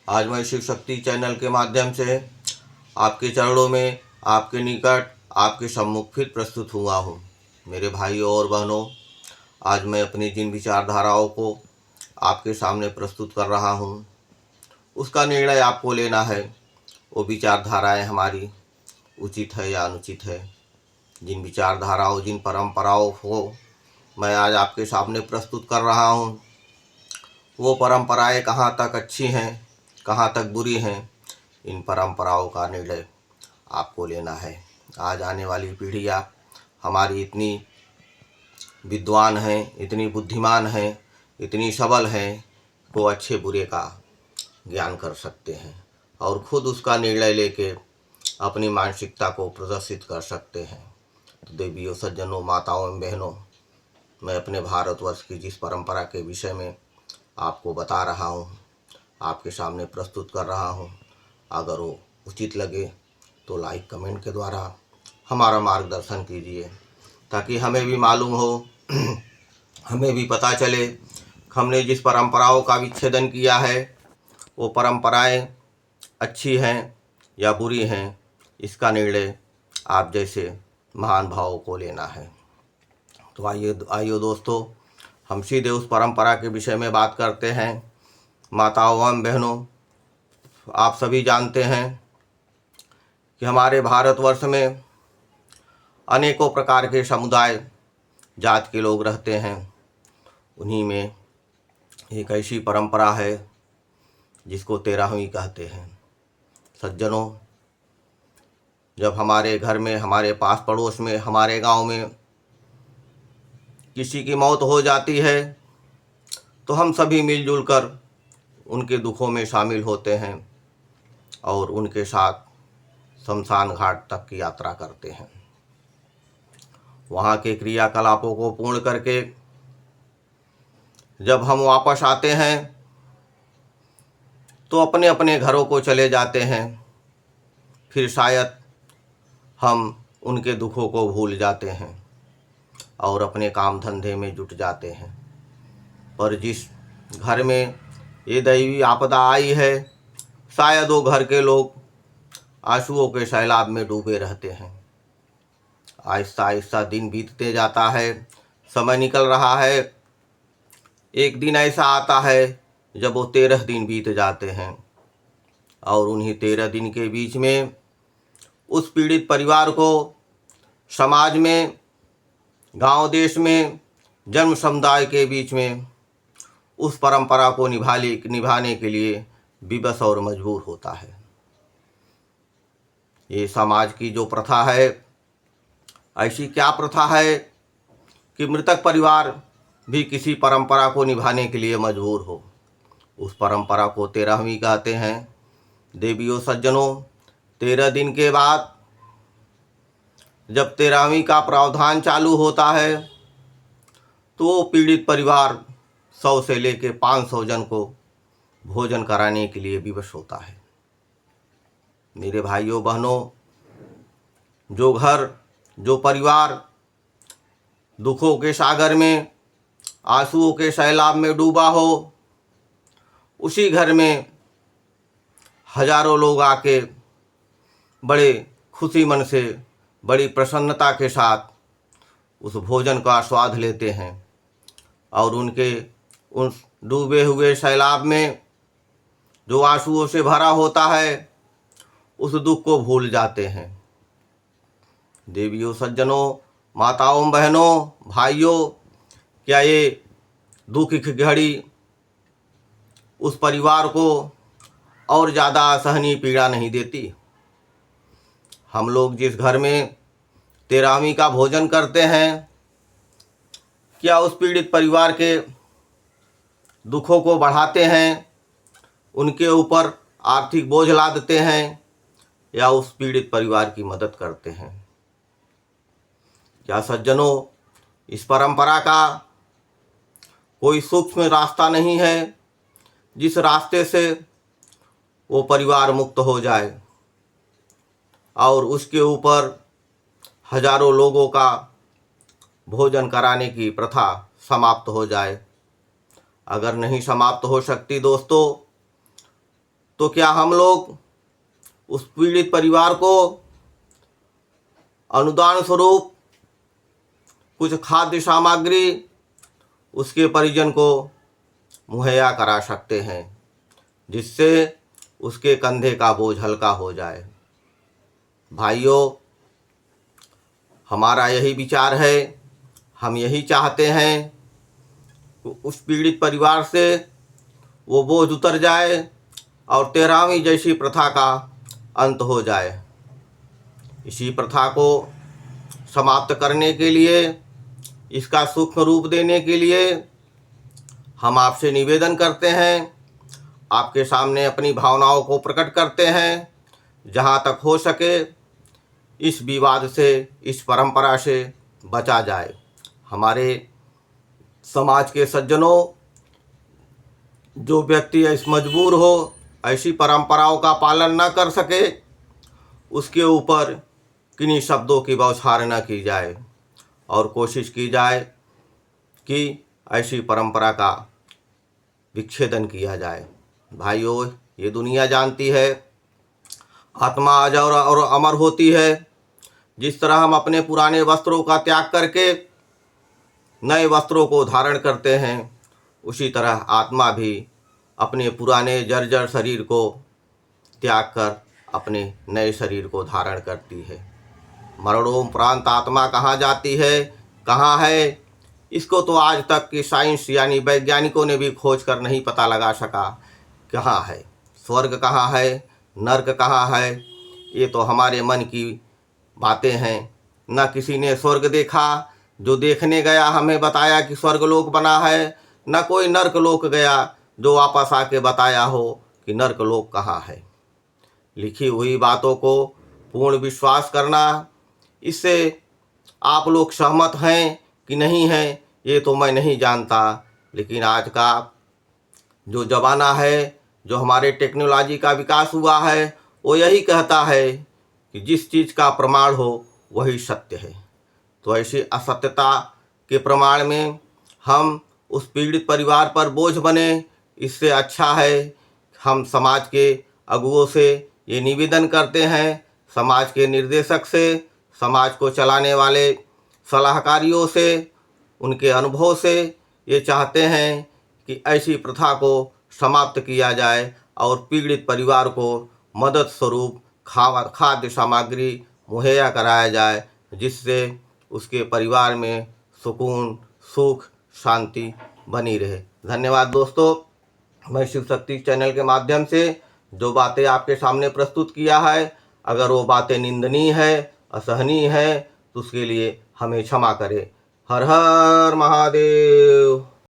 आज मैं शिव शक्ति चैनल के माध्यम से आपके चरणों में, आपके निकट, आपके सम्मुख फिर प्रस्तुत हुआ हूँ। मेरे भाइयों और बहनों, आज मैं अपनी जिन विचारधाराओं को आपके सामने प्रस्तुत कर रहा हूँ, उसका निर्णय आपको लेना है। वो विचारधाराएं हमारी उचित है या अनुचित है। जिन विचारधाराओं, जिन परंपराओं को मैं आज आपके सामने प्रस्तुत कर रहा हूँ, वो परंपराएं कहाँ तक अच्छी हैं, कहाँ तक बुरी हैं, इन परंपराओं का निर्णय आपको लेना है। आज आने वाली पीढ़ियाँ हमारी इतनी विद्वान हैं, इतनी बुद्धिमान हैं, इतनी सबल हैं, वो अच्छे बुरे का ज्ञान कर सकते हैं और खुद उसका निर्णय लेके अपनी मानसिकता को प्रदर्शित कर सकते हैं। तो देवियों, सज्जनों, माताओं एवं बहनों, मैं अपने भारतवर्ष की जिस परंपरा के विषय में आपको बता रहा हूँ, आपके सामने प्रस्तुत कर रहा हूँ, अगर वो उचित लगे तो लाइक कमेंट के द्वारा हमारा मार्गदर्शन कीजिए, ताकि हमें भी मालूम हो, हमें भी पता चले हमने जिस परंपराओं का विच्छेदन किया है वो परंपराएं अच्छी हैं या बुरी हैं। इसका निर्णय आप जैसे महान भावों को लेना है। तो आइए दोस्तों, हम सीधे उस परंपरा के विषय में बात करते हैं। माताओं एवं बहनों, आप सभी जानते हैं कि हमारे भारतवर्ष में अनेकों प्रकार के समुदाय, जात के लोग रहते हैं। उन्हीं में एक ऐसी परंपरा है जिसको 13वीं कहते हैं। सज्जनों, जब हमारे घर में, हमारे पास पड़ोस में, हमारे गांव में किसी की मौत हो जाती है तो हम सभी मिलजुल कर उनके दुखों में शामिल होते हैं और उनके साथ शमशान घाट तक की यात्रा करते हैं। वहाँ के क्रियाकलापों को पूर्ण करके जब हम वापस आते हैं तो अपने अपने घरों को चले जाते हैं। फिर शायद हम उनके दुखों को भूल जाते हैं और अपने काम धंधे में जुट जाते हैं। पर जिस घर में ये दैवी आपदा आई है, शायद वो घर के लोग आंसुओं के सैलाब में डूबे रहते हैं। आहिस्ता आहिस्ता दिन बीतते जाता है, समय निकल रहा है। एक दिन ऐसा आता है जब वो 13 दिन बीत जाते हैं और उन्हीं 13 दिन के बीच में उस पीड़ित परिवार को समाज में, गांव देश में, जन्म समुदाय के बीच में उस परंपरा को निभाने के लिए विवश और मजबूर होता है। ये समाज की जो प्रथा है, ऐसी क्या प्रथा है कि मृतक परिवार भी किसी परंपरा को निभाने के लिए मजबूर हो। उस परंपरा को 13वीं कहते हैं। देवियों, सज्जनों, 13 दिन के बाद जब 13वीं का प्रावधान चालू होता है तो पीड़ित परिवार 100 से लेकर 500 जन को भोजन कराने के लिए विवश होता है। मेरे भाइयों बहनों, जो घर, जो परिवार दुखों के सागर में, आंसुओं के सैलाब में डूबा हो, उसी घर में हजारों लोग आके बड़े खुशी मन से, बड़ी प्रसन्नता के साथ उस भोजन का स्वाद लेते हैं और उनके उस डूबे हुए सैलाब में जो आंसुओं से भरा होता है, उस दुख को भूल जाते हैं। देवियों, सज्जनों, माताओं, बहनों, भाइयों, क्या ये दुख की घड़ी उस परिवार को और ज़्यादा असहनीय पीड़ा नहीं देती? हम लोग जिस घर में 13वीं का भोजन करते हैं, क्या उस पीड़ित परिवार के दुखों को बढ़ाते हैं, उनके ऊपर आर्थिक बोझ लादते हैं, या उस पीड़ित परिवार की मदद करते हैं? क्या सज्जनों, इस परंपरा का कोई सूक्ष्म रास्ता नहीं है जिस रास्ते से वो परिवार मुक्त हो जाए और उसके ऊपर हजारों लोगों का भोजन कराने की प्रथा समाप्त हो जाए? अगर नहीं समाप्त हो सकती दोस्तों, तो क्या हम लोग उस पीड़ित परिवार को अनुदान स्वरूप कुछ खाद्य सामग्री उसके परिजन को मुहैया करा सकते हैं, जिससे उसके कंधे का बोझ हल्का हो जाए। भाइयों, हमारा यही विचार है, हम यही चाहते हैं कि उस पीड़ित परिवार से वो बोझ उतर जाए और 13वीं जैसी प्रथा का अंत हो जाए। इसी प्रथा को समाप्त करने के लिए, इसका सूक्ष्म रूप देने के लिए हम आपसे निवेदन करते हैं, आपके सामने अपनी भावनाओं को प्रकट करते हैं। जहाँ तक हो सके इस विवाद से, इस परंपरा से बचा जाए। हमारे समाज के सज्जनों, जो व्यक्ति इस मजबूर हो ऐसी परंपराओं का पालन न कर सके, उसके ऊपर किन्हीं शब्दों की बौछार न की जाए और कोशिश की जाए कि ऐसी परंपरा का विच्छेदन किया जाए। भाइयों, ये दुनिया जानती है आत्मा अजर और अमर होती है। जिस तरह हम अपने पुराने वस्त्रों का त्याग करके नए वस्त्रों को धारण करते हैं, उसी तरह आत्मा भी अपने पुराने जर्जर शरीर को त्याग कर अपने नए शरीर को धारण करती है। मरणोपरांत आत्मा कहाँ जाती है, कहाँ है, इसको तो आज तक की साइंस यानी वैज्ञानिकों ने भी खोज कर नहीं पता लगा सका कहाँ है। स्वर्ग कहाँ है, नर्क कहाँ है, ये तो हमारे मन की बातें हैं। न किसी ने स्वर्ग देखा, जो देखने गया हमें बताया कि स्वर्गलोक बना है, न कोई नर्कलोक गया जो वापस आके बताया हो कि नर्कलोक कहाँ है। लिखी हुई बातों को पूर्ण विश्वास करना, इससे आप लोग सहमत हैं कि नहीं हैं ये तो मैं नहीं जानता, लेकिन आज का जो ज़माना है, जो हमारे टेक्नोलॉजी का विकास हुआ है, वो यही कहता है कि जिस चीज़ का प्रमाण हो वही सत्य है। तो ऐसी असत्यता के प्रमाण में हम उस पीड़ित परिवार पर बोझ बने, इससे अच्छा है हम समाज के अगुओं से ये निवेदन करते हैं, समाज के निर्देशक से, समाज को चलाने वाले सलाहकारियों से, उनके अनुभव से ये चाहते हैं कि ऐसी प्रथा को समाप्त किया जाए और पीड़ित परिवार को मदद स्वरूप खाद्य सामग्री मुहैया कराया जाए, जिससे उसके परिवार में सुकून, सुख, शांति बनी रहे। धन्यवाद दोस्तों। मैं शिव शक्ति चैनल के माध्यम से जो बातें आपके सामने प्रस्तुत किया है, अगर वो बातें निंदनीय है, असहनीय है, तो उसके लिए हमें क्षमा करें। हर हर महादेव।